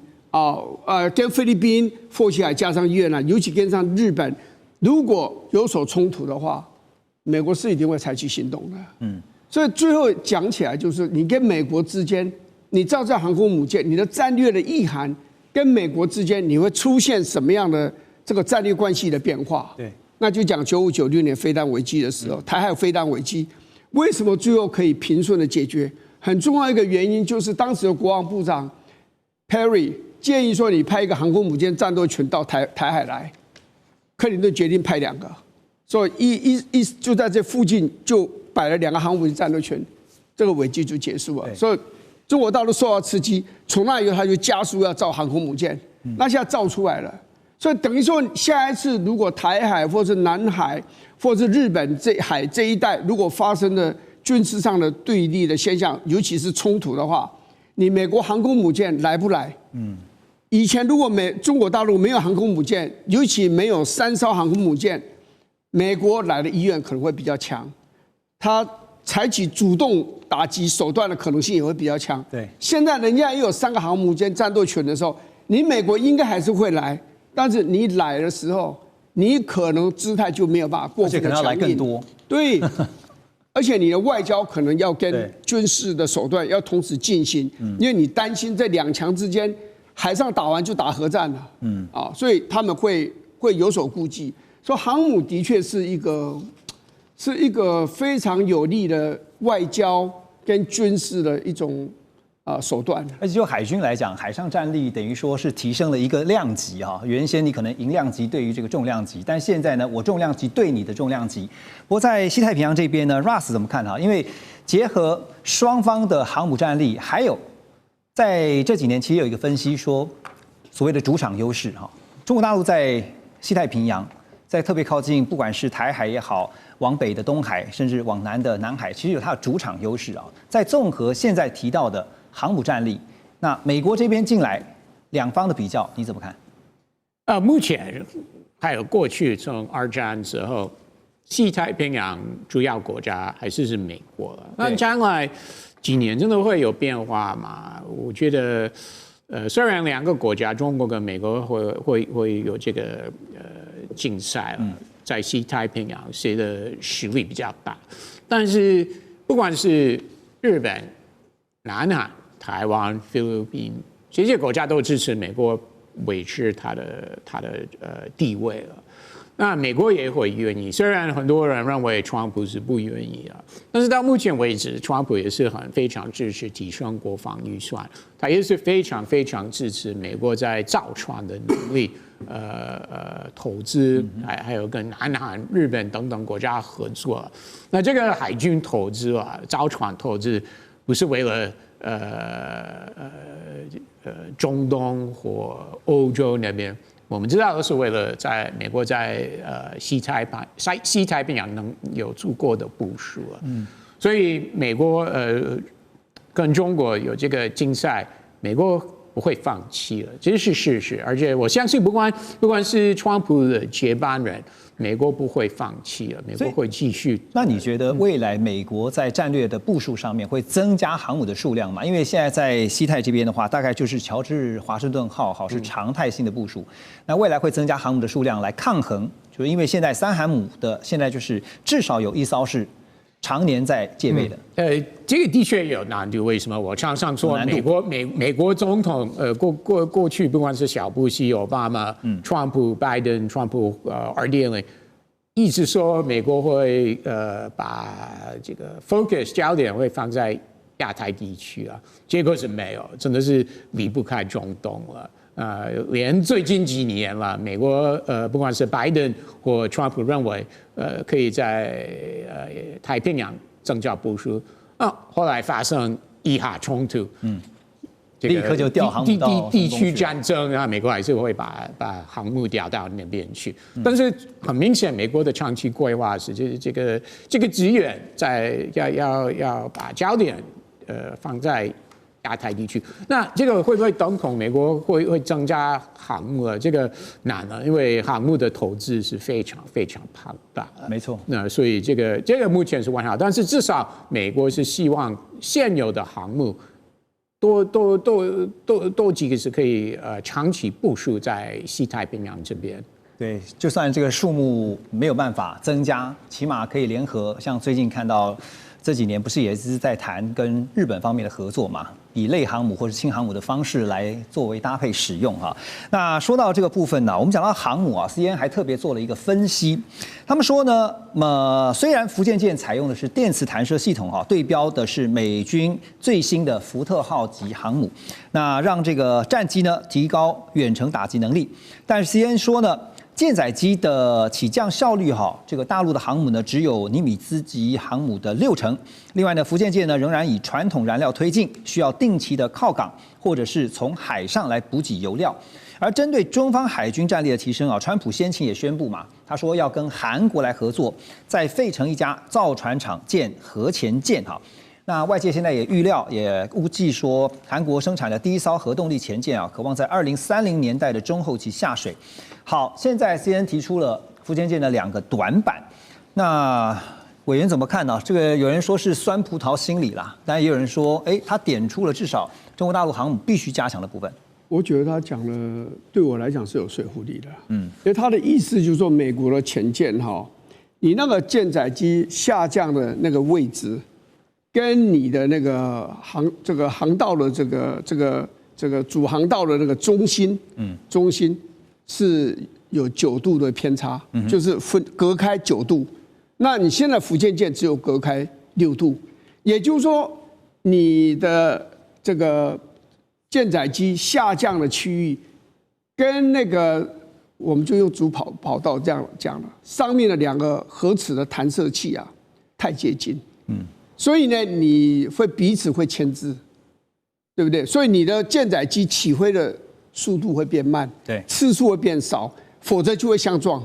跟菲律宾、佛西海加上越南，尤其跟上日本，如果有所冲突的话，美国是一定会采取行动的。所以最后讲起来，就是你跟美国之间，你造这航空母舰，你的战略的意涵跟美国之间，你会出现什么样的这个战略关系的变化？对，那就讲95、96年飞弹危机的时候，台海飞弹危机，为什么最后可以平顺的解决？很重要一个原因就是当时的国防部长 Perry。建议说，你派一个航空母舰战斗群到台海来，克林顿决定派2个，所以就在这附近就摆了2个航母舰战斗群，这个危机就结束了。所以中国大陆受到刺激，从那以后他就加速要造航空母舰，那现在造出来了，所以等于说下一次如果台海或是南海或是日本这一带如果发生了军事上的对立的现象，尤其是冲突的话，你美国航空母舰来不来？以前如果中国大陆没有航空母舰，尤其没有3艘航空母舰，美国来的意愿可能会比较强，他采取主动打击手段的可能性也会比较强。对，现在人家也有3个航空母舰战斗群的时候，你美国应该还是会来，但是你来的时候，你可能姿态就没有办法过分的强硬，而且可能要来更多。对。而且你的外交可能要跟军事的手段要同时进行，因为你担心这2强之间海上打完就打核战了，所以他们会有所顾忌。所以航母的确是一个非常有利的外交跟军事的一种手段。而且就海军来讲，海上战力等于说是提升了一个量级原先你可能银量级对于这个重量级，但现在呢，我重量级对你的重量级。不过在西太平洋这边呢 ，Russ 怎么看因为结合双方的航母战力，还有在这几年其实有一个分析说，所谓的主场优势中国大陆在西太平洋，在特别靠近，不管是台海也好，往北的东海，甚至往南的南海，其实有它的主场优势啊。在综合现在提到的航母战力，那美国这边进来，两方的比较，你怎么看？目前还有过去从二战之后，西太平洋主要国家还是美国了。那将来几年真的会有变化吗？我觉得，虽然两个国家，中国跟美国会有这个竞赛了，在西太平洋谁的实力比较大，但是不管是日本、南韩、台湾、菲律宾这些国家都支持美国维持它的地位了。那美国也会愿意，虽然很多人认为川普是不愿意啊，但是到目前为止，川普也是非常支持提升国防预算，他也是非常支持美国在造船的能力，投资，还有跟南韩、日本等等国家合作。那这个海军投资啊，造船投资不是为了中东或欧洲那边。我们知道，是为了在美国在西太平洋能有足够的部署了。所以美国跟中国有这个竞赛，美国不会放弃了，这是事实。而且我相信，不管是川普的接班人，美国不会放弃了，美国会继续。那你觉得未来美国在战略的部署上面会增加航母的数量吗？因为现在在西太这边的话，大概就是乔治华盛顿号是常态性的部署。那未来会增加航母的数量来抗衡，就是因为现在3航母的现在就是至少有1艘是常年在戒备的。这个的确有难度。为什么？我常常说美国总统过去不管是小布希、奥巴马、川普、拜登、川普2.0，一直说美国会把这个 focus 焦点会放在亚太地区啊，结果是没有，真的是离不开中东了。连最近几年了，美国不管是拜登或川普认为可以在太平洋增加部署，后来发生以哈冲突，立刻就调航母到地区战争啊，美国还是会把航母调到那边去。但是很明显，美国的长期规划是这个资源要把焦点放在亚太地区。那这个会不会等同美国会增加航母了？这个难了，因为航母的投资是非常庞大的。没错。那所以这个目前是完好，但是至少美国是希望现有的航母多几个是可以长期部署在西太平洋这边。对，就算这个数目没有办法增加，起码可以联合。像最近看到这几年不是也是在谈跟日本方面的合作嘛？以类航母或者轻航母的方式来作为搭配使用哈。那说到这个部分呢，我们讲到航母啊 ，CNN 还特别做了一个分析。他们说呢，虽然福建舰采用的是电磁弹射系统哈，对标的是美军最新的福特号级航母，那让这个战机呢提高远程打击能力。但是 CNN 说呢，舰载机的起降效率这个大陆的航母呢只有尼米兹级航母的60%。另外呢，福建舰呢仍然以传统燃料推进，需要定期的靠港或者是从海上来补给油料。而针对中方海军战力的提升川普先前也宣布嘛，他说要跟韩国来合作，在费城一家造船厂建核潜舰那外界现在也预料，也估计说，韩国生产的第1艘核动力潜舰渴望在2030年代的中后期下水。好，现在 CNN 提出了福建舰的2个短板，那委员怎么看呢？这个有人说是酸葡萄心理啦，但也有人说，他点出了至少中国大陆航母必须加强的部分。我觉得他讲的对我来讲是有说服力的，因为他的意思就是说，美国的潜舰你那个舰载机下降的那个位置，跟你的那个航道的这个主航道的那个中心是有9度的偏差，就是隔开9度。那你现在福建舰只有隔开6度，也就是说，你的这个舰载机下降的区域，跟那个我们就用主跑道这样讲了，上面的2个核磁的弹射器太接近，所以呢，你会彼此会牵制，对不对？所以你的舰载机起飞的速度会变慢，对，次数会变少，否则就会相撞，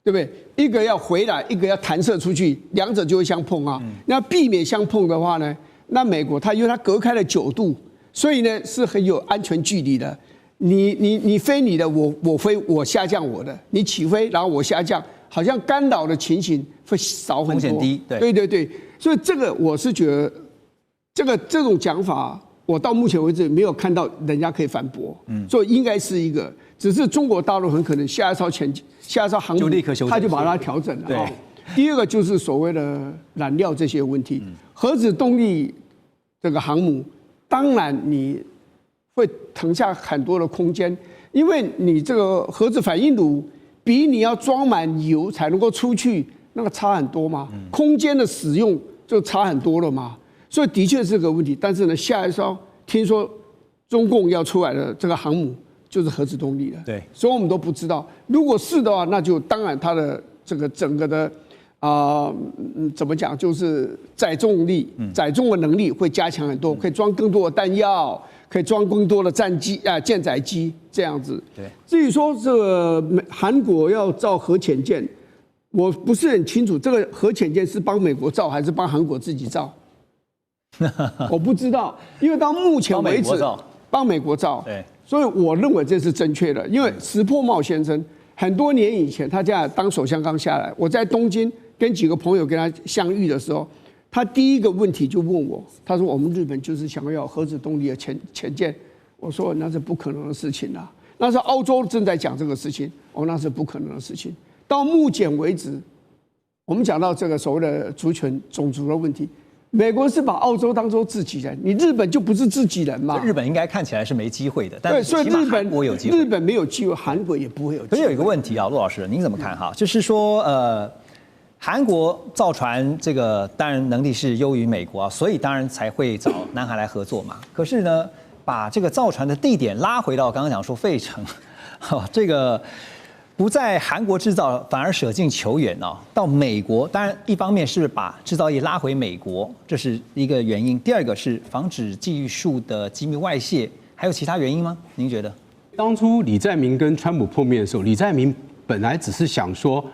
对不对？一个要回来，一个要弹射出去，两者就会相碰啊。那避免相碰的话呢，那美国因为它隔开了9度，所以呢是很有安全距离的。你飞你的，我飞我下降我的，你起飞然后我下降，好像干扰的情形会少很多，风险低，对，所以这个我是觉得，这种讲法，我到目前为止没有看到人家可以反驳，所以应该是一个，只是中国大陆很可能下一艘航母就立刻修正，他就把它调整了。对，第二个就是所谓的燃料这些问题，核子动力这个航母，当然你会腾下很多的空间，因为你这个核子反应炉比你要装满油才能够出去，那个差很多嘛，空间的使用就差很多了嘛，所以的确是个问题。但是呢，下一艘听说中共要出来的这个航母就是核子动力了，对，所以我们都不知道。如果是的话，那就当然它的这个整个的怎么讲，就是载重的能力会加强很多，可以装更多的弹药，可以装更多的舰载机这样子。对，至于说这个韩国要造核潜舰，我不是很清楚，这个核潜舰是帮美国造还是帮韩国自己造？我不知道，因为到目前为止帮美国造，对，所以我认为这是正确的。因为石破茂先生很多年以前，他这样当首相刚下来，我在东京跟几个朋友跟他相遇的时候，他第一个问题就问我，他说我们日本就是想要核子动力的潜舰，我说那是不可能的事情啊，那是澳洲正在讲这个事情，那是不可能的事情。到目前为止，我们讲到这个所谓的族群种族的问题，美国是把澳洲当作自己人，你日本就不是自己人嘛？日本应该看起来是没机会的，但对，所以日本我有机会，日本没有机会，韩国也不会有机会。可是有一个问题啊，陆老师，您怎么看哈？就是说，韩国造船这个当然能力是优于美国啊，所以当然才会找南韩来合作嘛。可是呢，把这个造船的地点拉回到刚刚讲说费城，这个不在韩国制造，反而舍近求远哦，到美国。当然，一方面是把制造业拉回美国，这是一个原因；第二个是防止技术的机密外泄，还有其他原因吗？您觉得？当初李在明跟川普碰面的时候，李在明本来只是想说，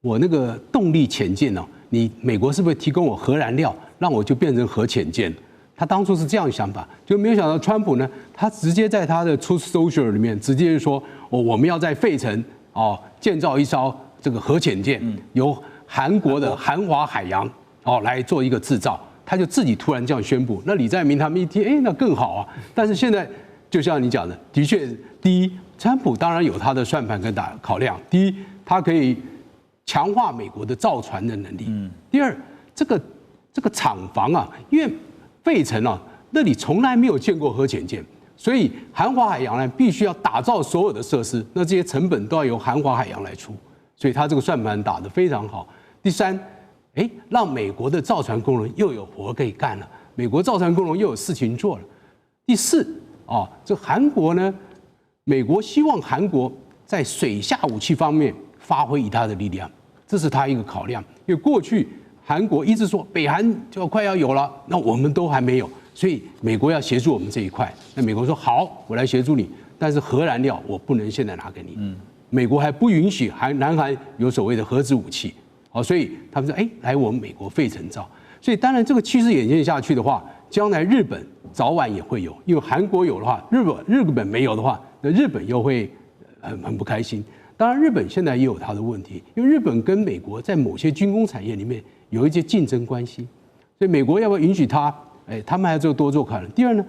我那个动力潜舰呢，你美国是不是提供我核燃料，让我就变成核潜舰？他当初是这样想法，就没有想到川普呢，他直接在他的 Truth Social 里面直接就说，我们要在费城建造一艘这个核潜舰，由韩国的韩华海洋来做一个制造，他就自己突然这样宣布。那李在明他们一听，那更好啊。但是现在就像你讲的，的确，第一，川普当然有他的算盘跟考量。第一，他可以强化美国的造船的能力。第二，这个厂房啊，因为费城啊那里从来没有见过核潜舰。所以韩华海洋呢，必须要打造所有的设施，那这些成本都要由韩华海洋来出，所以他这个算盘打得非常好。第三，让美国的造船工人又有活可以干了，美国造船工人又有事情做了。第四，这韩国呢，美国希望韩国在水下武器方面发挥一他的力量，这是他一个考量。因为过去韩国一直说北韩就快要有了，那我们都还没有。所以美国要协助我们这一块，那美国说好，我来协助你，但是核燃料我不能现在拿给你。美国还不允许南韩有所谓的核子武器，所以他们说，来我们美国费城造。所以当然这个趋势演进下去的话，将来日本早晚也会有，因为韩国有的话，日本没有的话，那日本又会很不开心。当然日本现在也有它的问题，因为日本跟美国在某些军工产业里面有一些竞争关系，所以美国要不要允许它？他们还要多做考量。第二呢，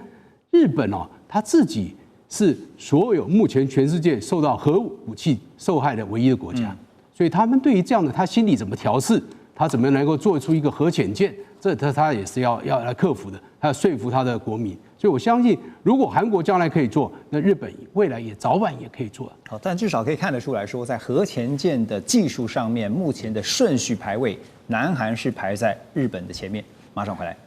日本他自己是所有目前全世界受到核武器受害的唯一的国家，所以他们对于这样的他心里怎么调试，他怎么能够做出一个核潜舰，这他也是要来克服的，他要说服他的国民。所以我相信，如果韩国将来可以做，那日本未来也早晚也可以做。好，但至少可以看得出来说，在核潜舰的技术上面，目前的顺序排位，南韩是排在日本的前面。马上回来。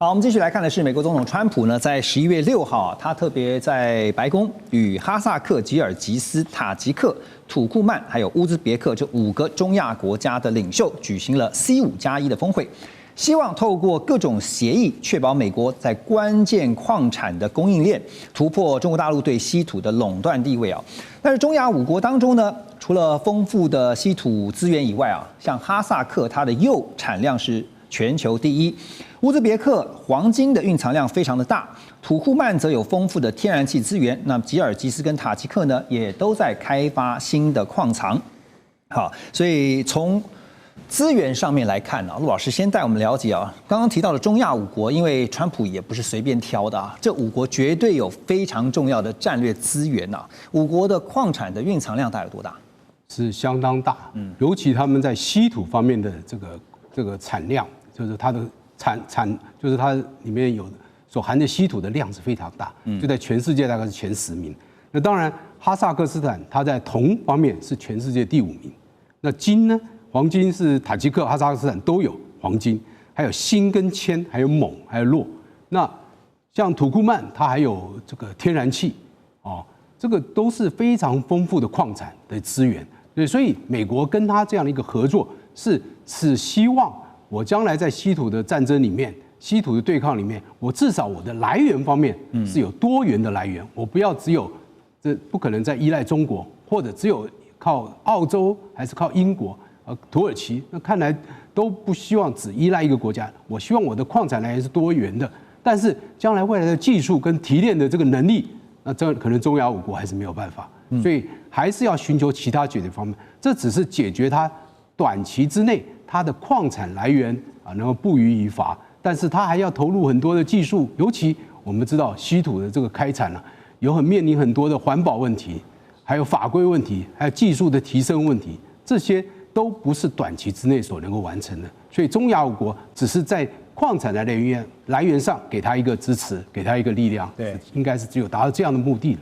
好，我们继续来看的是美国总统川普呢，在11月6号，他特别在白宫与哈萨克、吉尔吉斯、塔吉克、土库曼还有乌兹别克这5个中亚国家的领袖举行了C5+1的峰会。希望透过各种协议，确保美国在关键矿产的供应链突破中国大陆对稀土的垄断地位啊。但是中亚5国当中呢，除了丰富的稀土资源以外啊，像哈萨克它的铀产量是全球第一，乌兹别克黄金的蕴藏量非常的大，土库曼则有丰富的天然气资源。那吉尔吉斯跟塔吉克呢，也都在开发新的矿藏。好，所以从资源上面来看陆老师先带我们了解刚刚提到的中亚5国，因为川普也不是随便挑的这5国绝对有非常重要的战略资源5国的矿产的蕴藏量大概有多大？是相当大，尤其他们在稀土方面的这个产量，就是它的就是它里面有所含的稀土的量是非常大，就在全世界大概是前10名。那当然，哈萨克斯坦它在铜方面是全世界第5名。那金呢？黄金是塔吉克、哈萨克斯坦都有黄金，还有锌跟铅，还有锰，还有铬。那像土库曼，它还有这个天然气，这个都是非常丰富的矿产的资源。对，所以美国跟他这样的一个合作，是希望我将来在稀土的战争里面、稀土的对抗里面，我至少我的来源方面是有多元的来源，我不要只有不可能再依赖中国，或者只有靠澳洲还是靠英国。土耳其那看来都不希望只依赖一个国家，我希望我的矿产来源是多元的，但是将来未来的技术跟提炼的这个能力，那这可能中亚5国还是没有办法，所以还是要寻求其他解决方面。这只是解决它短期之内它的矿产来源能够不虞于伐，但是它还要投入很多的技术，尤其我们知道稀土的这个开采面临很多的环保问题，还有法规问题，还有技术的提升问题，这些都不是短期之内所能够完成的，所以中亚5国只是在矿产的来源上给他一个支持，给他一个力量，对，应该是只有达到这样的目的了。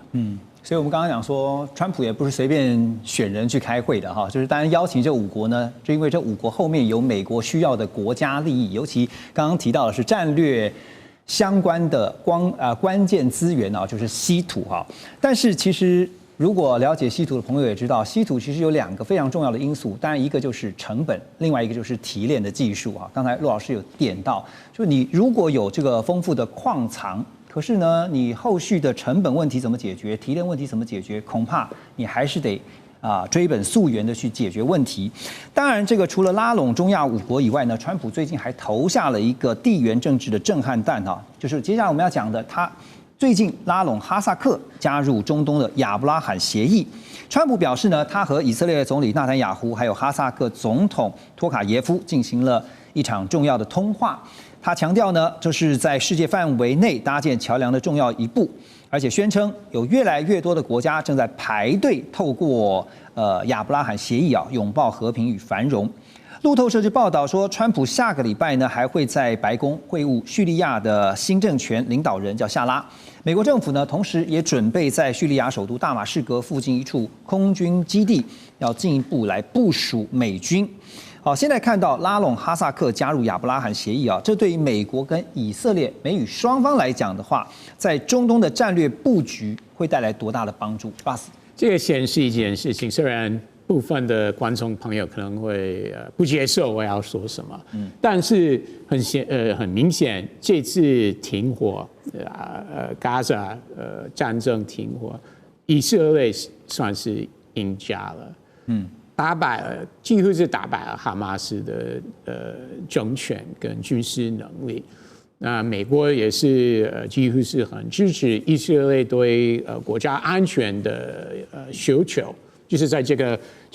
所以我们刚刚讲说，川普也不是随便选人去开会的就是当然邀请这5国呢，就因为这5国后面有美国需要的国家利益，尤其刚刚提到的是战略相关的关键资源就是稀土但是其实如果了解稀土的朋友也知道，稀土其实有2个非常重要的因素，当然一个就是成本，另外一个就是提炼的技术刚才陆老师有点到，就你如果有这个丰富的矿藏，可是呢，你后续的成本问题怎么解决，提炼问题怎么解决，恐怕你还是得追本溯源的去解决问题。当然，这个除了拉拢中亚5国以外呢，川普最近还投下了一个地缘政治的震撼弹就是接下来我们要讲的他。最近拉拢哈萨克加入中东的亚伯拉罕协议，川普表示呢，他和以色列总理纳坦雅胡还有哈萨克总统托卡耶夫进行了一场重要的通话。他强调呢，这是在世界范围内搭建桥梁的重要一步，而且宣称有越来越多的国家正在排队透过亚伯拉罕协议拥抱和平与繁荣。路透社就报道说，川普下个礼拜呢还会在白宫会晤叙利亚的新政权领导人，叫夏拉。美国政府呢，同时也准备在叙利亚首都大马士革附近一处空军基地，要进一步来部署美军。好，现在看到拉拢哈萨克加入亚伯拉罕协议这对于美国跟以色列美语双方来讲的话，在中东的战略布局会带来多大的帮助？这个显示一件事情，虽然部分的观众朋友可能会不接受我要说什么，但是很明显，这次停火加沙战争停火，以色列算是赢家了，打败了，几乎是打败了哈马斯的政权跟军事能力。那美国也是几乎是很支持以色列对国家安全的需求。就是在这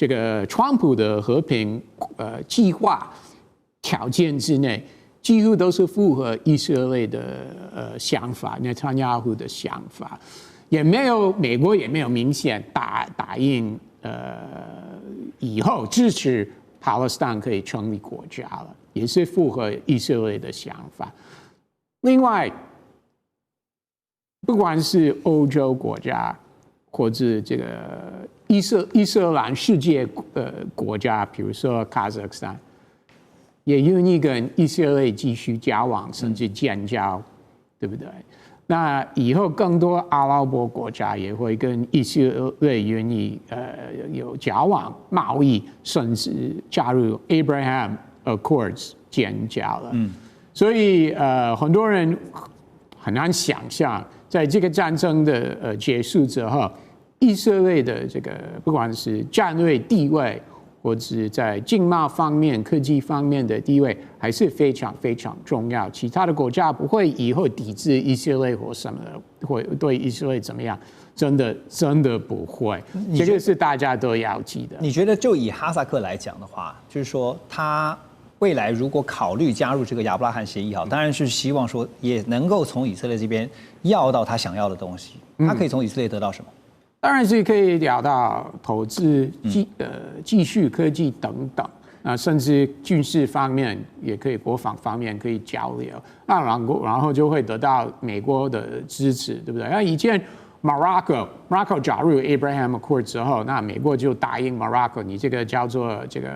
个川普的和平计划条件之内，几乎都是符合以色列的想法，内塔尼亚胡的想法，美国也没有明显答应以后支持巴勒斯坦可以成立国家了，也是符合以色列的想法。另外，不管是欧洲国家或者这个伊斯兰世界国家，比如说卡扎克斯坦，也愿意跟以色列继续交往，甚至建交，对不对？那以后更多阿拉伯国家也会跟以色列愿意有交往、贸易，甚至加入 Abraham Accords 减价了。所以很多人很难想象，在这个战争的结束之后，以色列的这个不管是战略地位，或者是在经贸方面、科技方面的地位，还是非常非常重要。其他的国家不会以后抵制以色列或什么的，会对以色列怎么样？真的不会，这个是大家都要记得。你觉得就以哈萨克来讲的话，就是说他未来如果考虑加入这个亚伯拉罕协议，好，当然是希望说也能够从以色列这边要到他想要的东西。他可以从以色列得到什么？当然是可以聊到投资、技术、科技等等啊，甚至军事方面也可以，国防方面可以交流。那然后就会得到美国的支持，对不对？那以前。Morocco 加入 Abraham Accord 之后，那美国就答应 Morocco， 你这个叫做这个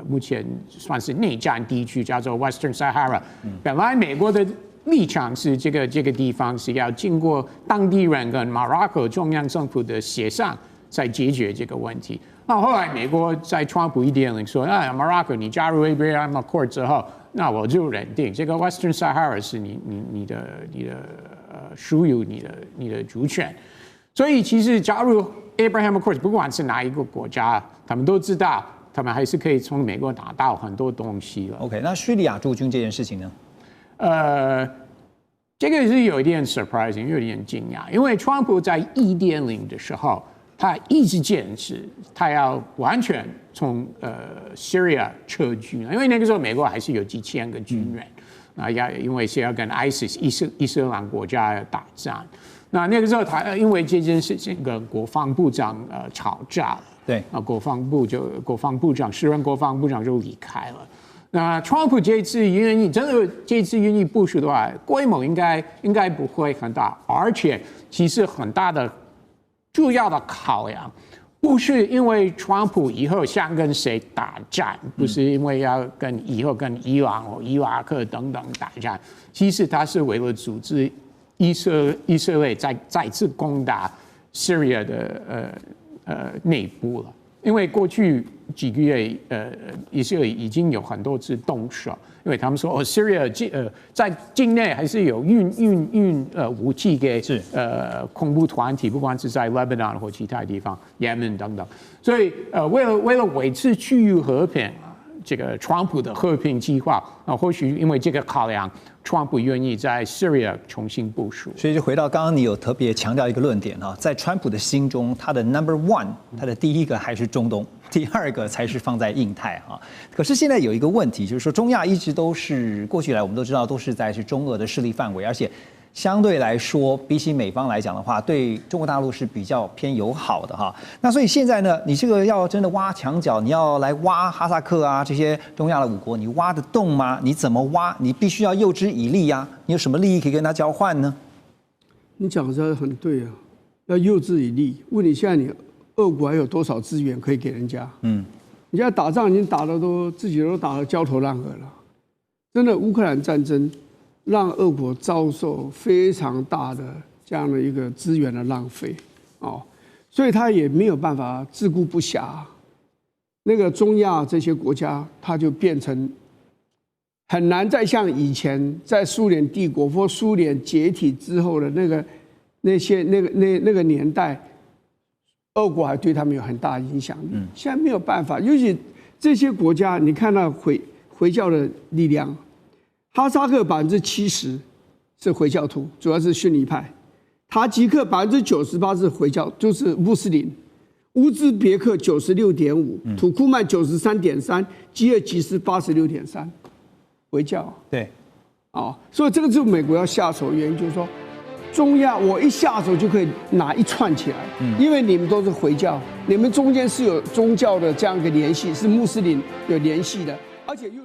目前算是内战地区，叫做 Western Sahara。本来美国的立场是这个地方是要经过当地人跟 Morocco 中央政府的协商，才解决这个问题。那后来美国在川普1.0说，Morocco 你加入 Abraham Accord 之后，那我就认定这个 Western Sahara 是你的属于你的主权。所以其实加入 Abraham Accords， 不管是哪一个国家，他们都知道，他们还是可以从美国拿到很多东西了。OK， 那叙利亚驻军这件事情呢？这个是有一点 surprising， 有一点惊讶，因为川普在1.0的时候，他一直坚持他要完全从Syria 撤军，因为那个时候美国还是有几千个军人，因为是要跟 ISIS 伊斯兰国家打仗。那个时候他因为这件事情跟国防部长吵架了，对，国防部长时任国防部长就离开了。那川普这次愿意部署的话，规模应该不会很大，而且其实很大的主要的考量不是因为川普以后想跟谁打仗，不是因为要以后跟伊朗或伊拉克等等打仗，其实他是为了组织以色列再次攻打 Syria 的内部了，因为过去几个月以色列已经有很多次动手，因为他们说Syria 在境内还是有运武器给恐怖团体，不管是在 Lebanon 或其他地方 Yemen 等等，所以为了维持区域和平，这个川普的和平计划或许因为这个考量。川普愿意在 Syria 重新部署，所以就回到刚刚你有特别强调一个论点哈，在川普的心中，他的 number one， 他的第一个还是中东，第二个才是放在印太哈。可是现在有一个问题，就是说中亚一直都是过去来我们都知道都是在中俄的势力范围，而且相对来说，比起美方来讲的话，对中国大陆是比较偏友好的哈。那所以现在呢，你这个要真的挖墙脚，你要来挖哈萨克啊这些中亚的5国，你挖得动吗？你怎么挖？你必须要诱之以利啊！你有什么利益可以跟他交换呢？你讲的很对啊，要诱之以利。问你现在你俄国还有多少资源可以给人家？你现在打仗已经打得自己都打得焦头烂额了。真的，乌克兰战争。让俄国遭受非常大的这样的一个资源的浪费，所以他也没有办法自顾不暇。那个中亚这些国家，它就变成很难再像以前在苏联帝国或苏联解体之后的那个年代，俄国还对他们有很大的影响力。现在没有办法，尤其这些国家，你看到回教的力量。哈萨克70%是回教徒，主要是逊尼派；塔吉克98%是回教，就是穆斯林；乌兹别克96.5%，土库曼93.3%，吉尔吉斯86.3%，回教。对，所以这个就是美国要下手的原因，就是说，中亚我一下手就可以拿一串起来，因为你们都是回教，你们中间是有宗教的这样一个联系，是穆斯林有联系的，而且又。